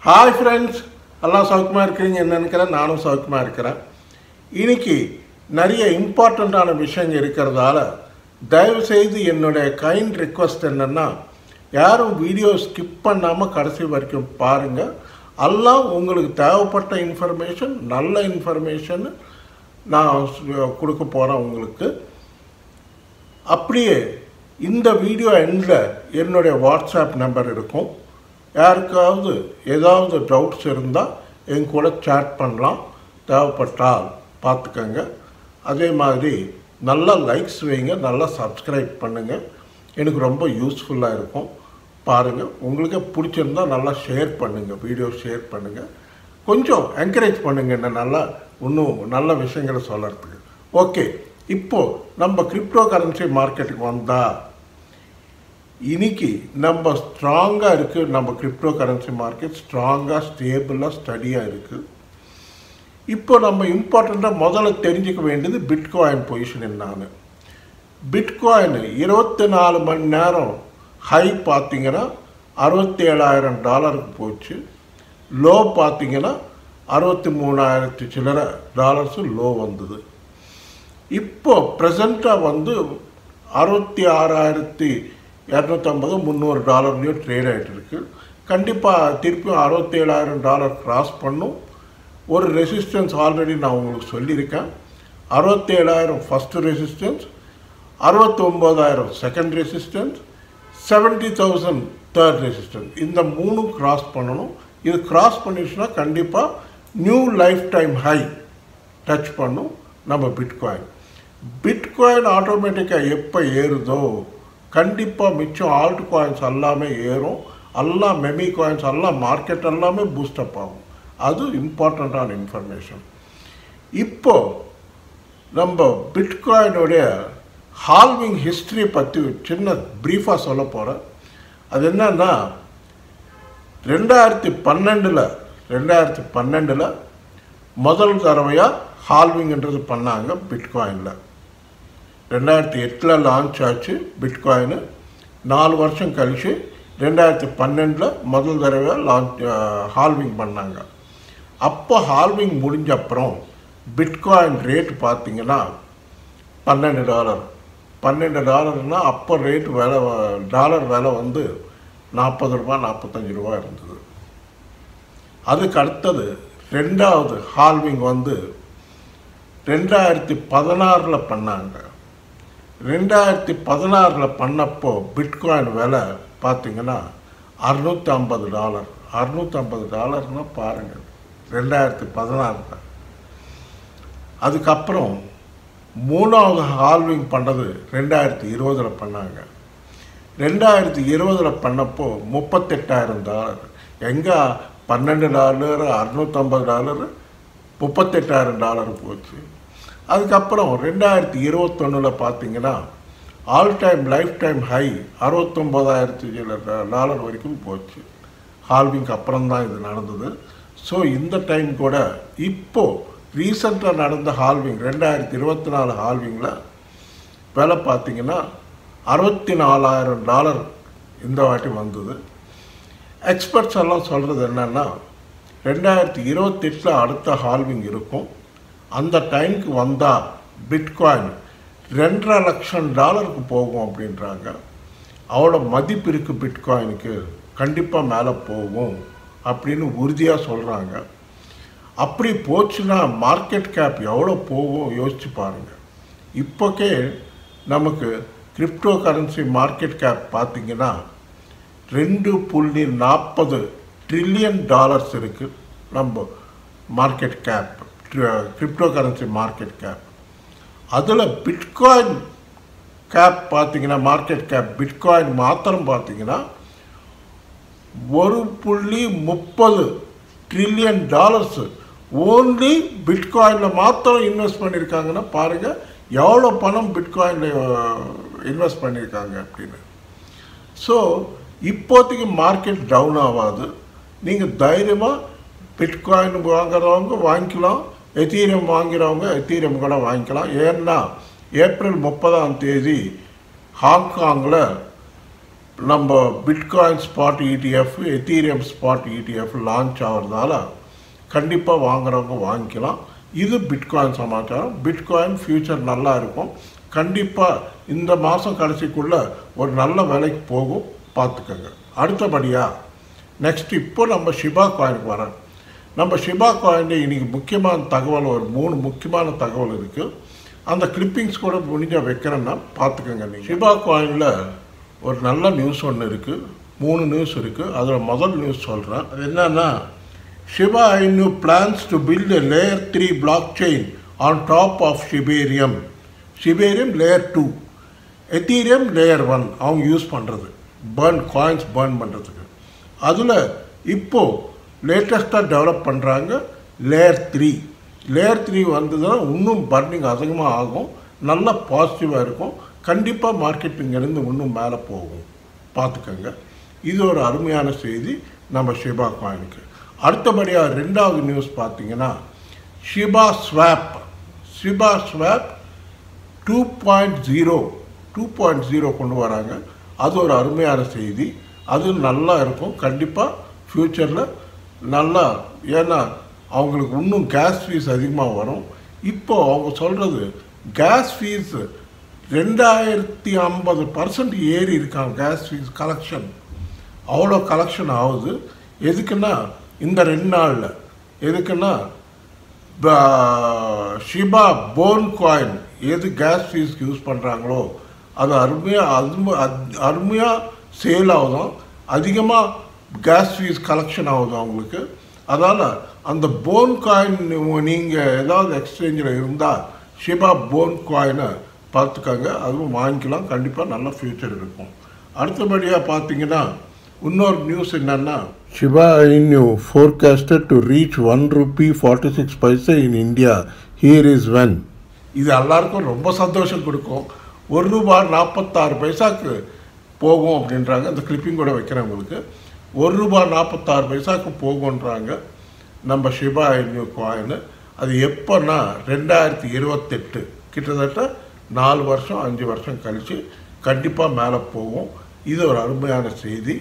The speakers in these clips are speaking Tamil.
Hi friends, எல்லாம் சௌக்கியமா இருக்கீங்க என்ன நினைக்கிறேன். நானும் சௌக்கியமா இருக்கிறேன். இன்னைக்கு நிறைய இம்பார்ட்டன்ட்டான விஷயங்கள் இருக்கிறதால தயவு செய்து என்னுடைய கைண்ட் ரிக்வெஸ்ட் என்னன்னா யாரும் வீடியோ ஸ்கிப் பண்ணாம கடைசி வரைக்கும் பாருங்க. எல்லாம் உங்களுக்கு தேவைப்பட்ட இன்ஃபர்மேஷன் நல்ல இன்ஃபர்மேஷன் நான் கொடுக்க போறேன் உங்களுக்கு. அப்படியே இந்த வீடியோ எண்டில் என்னுடைய வாட்ஸ்அப் நம்பர் இருக்கும். யாருக்காவது ஏதாவது டவுட்ஸ் இருந்தால் என் கூட சேட் பண்ணலாம். தேவைப்பட்டால் பார்த்துக்கங்க. அதே மாதிரி நல்லா லைக்ஸ் வைங்க, நல்லா சப்ஸ்கிரைப் பண்ணுங்கள். எனக்கு ரொம்ப யூஸ்ஃபுல்லாக இருக்கும். பாருங்கள், உங்களுக்கு பிடிச்சிருந்தால் நல்லா ஷேர் பண்ணுங்கள், வீடியோ ஷேர் பண்ணுங்கள். கொஞ்சம் என்கரேஜ் பண்ணுங்கள் என்ன நல்லா இன்னும் நல்ல விஷயங்களை சொல்கிறதுக்கு. ஓகே, இப்போது நம்ம கிரிப்டோ கரன்சி மார்க்கெட்டுக்கு வந்தால் இன்னைக்கு நம்ம ஸ்ட்ராங்காக இருக்குது. நம்ம கிரிப்டோ கரன்சி மார்க்கெட் ஸ்ட்ராங்காக ஸ்டேபிளாக ஸ்டடியாக இருக்குது. இப்போ நம்ம இம்பார்ட்டண்ட்டாக முதல்ல தெரிஞ்சுக்க வேண்டியது பிட்காயின் பொசிஷன் என்னான்னு. பிட்காயின் 24 மணி நேரம் ஹை பார்த்தீங்கன்னா $67,000 போச்சு. லோ பார்த்தீங்கன்னா 63,000 சில்லரை டாலர்ஸு லோ வந்தது. இப்போ ப்ரெசண்ட்டாக வந்து 66,250-300 ட்ரேட் ஆகிட்டு இருக்கு. கண்டிப்பாக திருப்பியும் $67,000 கிராஸ் பண்ணும். ஒரு ரெசிஸ்டன்ஸ் ஆல்ரெடி நான் உங்களுக்கு சொல்லியிருக்கேன். 67,000 first resistance, 69,000 second resistance, 70,000 third resistance. இந்த மூணும் கிராஸ் பண்ணணும். இது கிராஸ் பண்ணிடுச்சுன்னா கண்டிப்பாக new life time high touch பண்ணும் நம்ம பிட்காயின். பிட்காயின் ஆட்டோமேட்டிக்காக எப்போ ஏறுதோ கண்டிப்பாக மிச்சம் ஆல்ட் காயின்ஸ் எல்லாமே ஏறும். எல்லாம் மெமி காயின்ஸ் எல்லாம் மார்க்கெட் எல்லாமே பூஸ்டப் ஆகும். அது இம்பார்ட்டண்ட்டான இன்ஃபர்மேஷன். இப்போது நம்ம பிட்காயினுடைய ஹால்விங் ஹிஸ்ட்ரி பற்றி சின்ன ப்ரீஃபாக சொல்ல போகிறேன். அது என்னன்னா 2012 முதல் தடவையாக ஹால்விங்ன்றது பண்ணாங்க பிட்காயினில். 2008 லான்ச் ஆச்சு பிட்காயின். 4 வருஷம் கழிச்சு 2012 முதல் தடவை ஹால்விங் பண்ணாங்க. அப்போ ஹால்விங் முடிஞ்ச அப்புறம் பிட்காயின் ரேட் பார்த்தீங்கன்னா $12. அப்போ ரேட் விலை டாலர் விலை வந்து $40 $45 இருந்தது. அதுக்கு அடுத்தது ரெண்டாவது ஹால்விங் வந்து 2016 பண்ணாங்க. 2016 பண்ணப்போ பிட்காயின் விலை பார்த்தீங்கன்னா $650. $650 பாருங்கள் 2016. அதுக்கப்புறம் மூணாவது ஹால்விங் பண்ணது 2020 பண்ணாங்க. 2020 பண்ணப்போ $38,000. எங்கே $12 $650 $38,000 போச்சு. அதுக்கப்புறம் 2021 பார்த்தீங்கன்னா all time life time high $69,000 வரைக்கும் போச்சு. ஹால்விங்க்கு அப்புறம் தான் இது நடந்தது. ஸோ இந்த டைம் கூட இப்போது ரீசெண்டாக நடந்த ஹால்விங் 2024 ஹால்விங்கில் விலை பார்த்தீங்கன்னா $64,000 இந்த வாட்டி வந்தது. எக்ஸ்பர்ட்ஸ் எல்லாம் சொல்கிறது என்னென்னா 2028 அடுத்த ஹால்விங் இருக்கும். அந்த டைமுக்கு வந்தால் பிட்காயின் $2.5 லட்சம் போகும் அப்படின்றாங்க. அவ்வளோ மதிப்பு இருக்குது பிட்காயினுக்கு, கண்டிப்பாக மேலே போகும் அப்படின்னு உறுதியாக சொல்கிறாங்க. அப்படி போச்சுன்னா மார்க்கெட் கேப் எவ்வளோ போகும் யோசிச்சு பாருங்கள். இப்போக்கே நமக்கு கிரிப்டோ கரன்சி மார்க்கெட் கேப் பார்த்திங்கன்னா $2.40 ட்ரில்லியன் இருக்குது நம்ம market cap, crypto currency market cap. அதில் பிட்காயின் கேப் பார்த்தீங்கன்னா மார்க்கெட் கேப் பிட்காயின் மாத்திரம் பார்த்தீங்கன்னா $1.30 ட்ரில்லியன் ஓன்லி பிட்காயினில் மாத்திரம் இன்வெஸ்ட் பண்ணியிருக்காங்கன்னா பாருங்கள் எவ்வளோ பணம் பிட்காயினில் இன்வெஸ்ட் பண்ணியிருக்காங்க அப்படின்னு. ஸோ இப்போதைக்கு மார்க்கெட் டவுன் ஆகாது. நீங்கள் தைரியமாக பிட்காயின் வாங்குறவங்க வாங்கிக்கலாம், எத்தீரியம் வாங்கிறவங்க எத்தீரியம் கூட வாங்கிக்கலாம். ஏன்னா ஏப்ரல் 30 ஹாங்காங்கில் நம்ம bitcoin spot ETF Ethereum spot ETF launch ஆகிறதால கண்டிப்பாக வாங்குறவங்க வாங்கிக்கலாம். இது பிட்காயின் சமாச்சாரம். பிட்காயின் ஃபியூச்சர் நல்லா இருக்கும். கண்டிப்பாக இந்த மாதம் கடைசிக்குள்ளே ஒரு நல்ல விலைக்கு போகும், பார்த்துக்கோங்க. அடுத்தபடியாக நெக்ஸ்ட் இப்போ நம்ம ஷிபா காயினுக்கு வரோம். நம்ம ஷிபா காயினில் இன்றைக்கி முக்கியமான தகவல், ஒரு 3 முக்கியமான தகவல் இருக்குது. அந்த கிளிப்பிங்ஸ் கூட முடிஞ்சால் வைக்கிறேன்னா பார்த்துக்கோங்க. நீங்கள் ஷிபா காயினில் ஒரு நல்ல நியூஸ் ஒன்று இருக்குது, 3 நியூஸ் இருக்குது. அதில் முதல் நியூஸ் சொல்கிறேன். அது என்னன்னா, Shiba Inu plans to build a layer 3 blockchain on top of Shibarium. Shibarium layer 2, Ethereum layer 1 அவங்க யூஸ் பண்ணுறது, காயின்ஸ் பர்ன் பண்ணுறதுக்கு. அதில் இப்போது லேட்டஸ்ட்டாக டெவலப் பண்ணுறாங்க லேயர் 3. லேயர் 3 வந்ததுன்னா இன்னும் பர்னிங் அதிகமாக ஆகும், நல்லா பாசிட்டிவாக இருக்கும். கண்டிப்பாக மார்க்கெட்டிங்கிலேருந்து இன்னும் மேலே போகும், பார்த்துக்கோங்க. இது ஒரு அருமையான செய்தி நம்ம ஷிபா காயினுக்கு. அடுத்தபடியாக 2வது நியூஸ் பார்த்தீங்கன்னா, ஷிபா ஸ்வாப் 2.0 கொண்டு வராங்க. அது ஒரு அருமையான செய்தி. அது நல்லா இருக்கும் கண்டிப்பாக ஃப்யூச்சரில் நல்லா. ஏன்னா அவங்களுக்கு இன்னும் கேஸ் ஃபீஸ் அதிகமாக வரும். இப்போது அவங்க சொல்கிறது கேஸ் ஃபீஸ் 2050% ஏறி இருக்காங்க. கேஸ் ஃபீஸ் கலெக்ஷன் அவ்வளோ கலெக்ஷன் ஆகுது. எதுக்குன்னா இந்த 2 நாளில் எதுக்குன்னா ஷிபா போன் காயின் எது கேஸ் ஃபீஸ்க்கு யூஸ் பண்ணுறாங்களோ அது அருமையாக சேல் ஆகுதும், அதிகமாக கேஸ் ஃபீஸ் கலெக்ஷன் ஆகுது அவங்களுக்கு. அதனால் அந்த போன் காயின் நீங்கள் ஏதாவது எக்ஸ்சேஞ்சில் இருந்தால் ஷிபா போன் காயினை பார்த்துக்கோங்க, அதுவும் வாங்கிக்கலாம். கண்டிப்பாக நல்ல ஃப்யூச்சர் இருக்கும். அடுத்தபடியாக பார்த்தீங்கன்னா இன்னொரு நியூஸ் என்னென்னா, Shiba Inu forecasted to reach ₹1.46 in India. Here is when. இது எல்லாருக்கும் ரொம்ப சந்தோஷம் கொடுக்கும். ₹1.46 போகும் அப்படின்றாங்க. அந்த கிளிப்பிங் கூட வைக்கிறவங்களுக்கு ₹1.46 போகுன்றாங்க நம்ம ஷிபா இனு காயின். அது எப்போன்னா 2028, கிட்டத்தட்ட 4 வருஷம் 5 வருஷம் கழித்து கண்டிப்பாக மேலே போகும். இது ஒரு அருமையான செய்தி.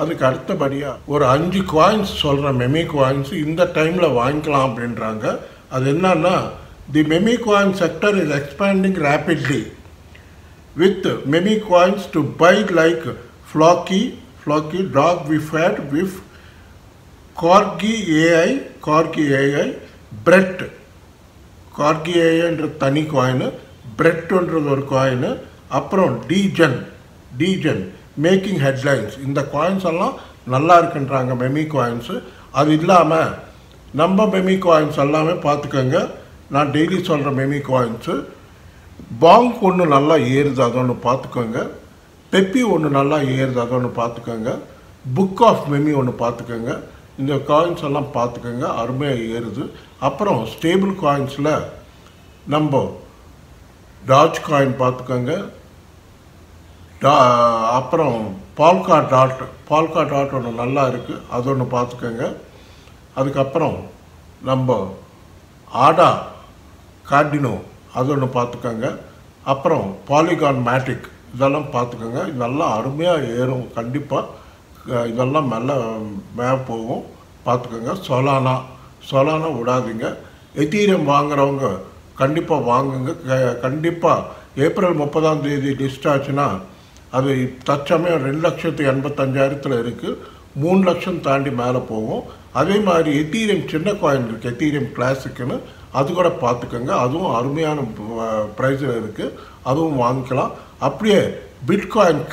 அதுக்கு அடுத்தபடியாக ஒரு 5 காயின்ஸ் சொல்கிறேன், மெமி காயின்ஸ் இந்த டைமில் வாங்கிக்கலாம் அப்படின்றாங்க. அது என்னன்னா, the meme coin sector is expanding rapidly with many coins to buy like Flocky, Dog Wifat, Wif, Corgi AI, Brett, Corgi AI என்ற தனி காயின், பிரெட்ன்றது ஒரு காயின், அப்புறம் டிஜன் மேக்கிங் ஹெட்லைன்ஸ். இந்த காயின்ஸ் எல்லாம் நல்லா இருக்குன்றாங்க மெமி காயின்ஸு. அது இல்லாமல் நம்ம மெமி காயின்ஸ் எல்லாமே பார்த்துக்கோங்க. நான் டெய்லி சொல்கிற மெமி காயின்ஸு பாங்க் ஒன்று நல்லா ஏறுது, அது ஒன்று பார்த்துக்கோங்க. பெப்பி ஒன்று நல்லா ஏறுது, அது ஒன்று பார்த்துக்கோங்க. புக் ஆஃப் மெமி ஒன்று பார்த்துக்கோங்க. இந்த காயின்ஸ் எல்லாம் பார்த்துக்கோங்க, அருமையாக ஏறுது. அப்புறம் ஸ்டேபிள் காயின்ஸில் நம்ம டாஜ் காயின் பார்த்துக்கோங்க. அப்புறம் பால்கா டாட் ஒன்று நல்லா இருக்குது, அது ஒன்று பார்த்துக்கோங்க. அதுக்கப்புறம் நம்ம ஆடா கார்டினோ அது ஒன்று பார்த்துக்கோங்க. அப்புறம் பாலிகான் மேட்டிக் இதெல்லாம் பார்த்துக்கோங்க. இதெல்லாம் அருமையாக ஏறும் கண்டிப்பாக. இதெல்லாம் மேலே போகும், பார்த்துக்கோங்க. சொலானா விடாதீங்க. எத்தீரியம் வாங்குறவங்க கண்டிப்பாக வாங்குங்க. கண்டிப்பாக ஏப்ரல் 30 லிஸ்ட் ஆச்சுன்னா அது தற்சமயம் 2,85,000 இருக்குது. 3 லட்சம் தாண்டி மேலே போகும். அதே மாதிரி எத்தீரியம் சின்ன காயின் இருக்குது, எத்தீரியம் கிளாசிக்குன்னு, அது கூட பார்த்துக்கோங்க. அதுவும் அருமையான ப்ரைஸில் இருக்குது, அதுவும் வாங்கிக்கலாம். அப்படியே பிட்காயின்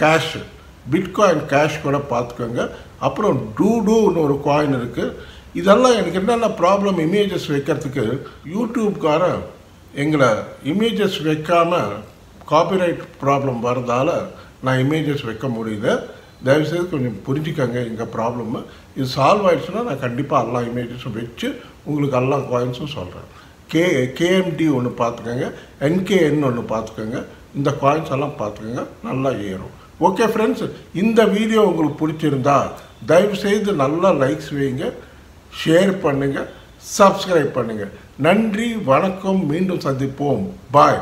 கேஷ் கூட பார்த்துக்கோங்க. அப்புறம் டூன்னு ஒரு காயின் இருக்குது. இதெல்லாம் எனக்கு என்னென்ன ப்ராப்ளம், இமேஜஸ் வைக்கிறதுக்கு யூடியூப்காரன் எங்களை இமேஜஸ் வைக்காமல் காப்பிரைட் ப்ராப்ளம் வரதால நான் இமேஜஸ் வைக்க முடியல. தயவுசெய்து கொஞ்சம் புரிஞ்சுக்கோங்க எங்கள் ப்ராப்ளம். இது சால்வ் ஆகிடுச்சுன்னா நான் கண்டிப்பாக எல்லா இமேஜஸும் வச்சு உங்களுக்கு எல்லா காயின்ஸும் சொல்கிறேன். கேஎம்டி ஒன்று பார்த்துக்கோங்க, என்கேஎன் ஒன்று பார்த்துக்கோங்க. இந்த காயின்ஸ் எல்லாம் பார்த்துக்கோங்க, நல்லா ஏறும். ஓகே ஃப்ரெண்ட்ஸ், இந்த வீடியோ உங்களுக்கு பிடிச்சிருந்தா தயவுசெய்து நல்லா லைக்ஸ் வைங்க, ஷேர் பண்ணுங்கள், சப்ஸ்கிரைப் பண்ணுங்கள். நன்றி, வணக்கம், மீண்டும் சந்திப்போம். பாய்.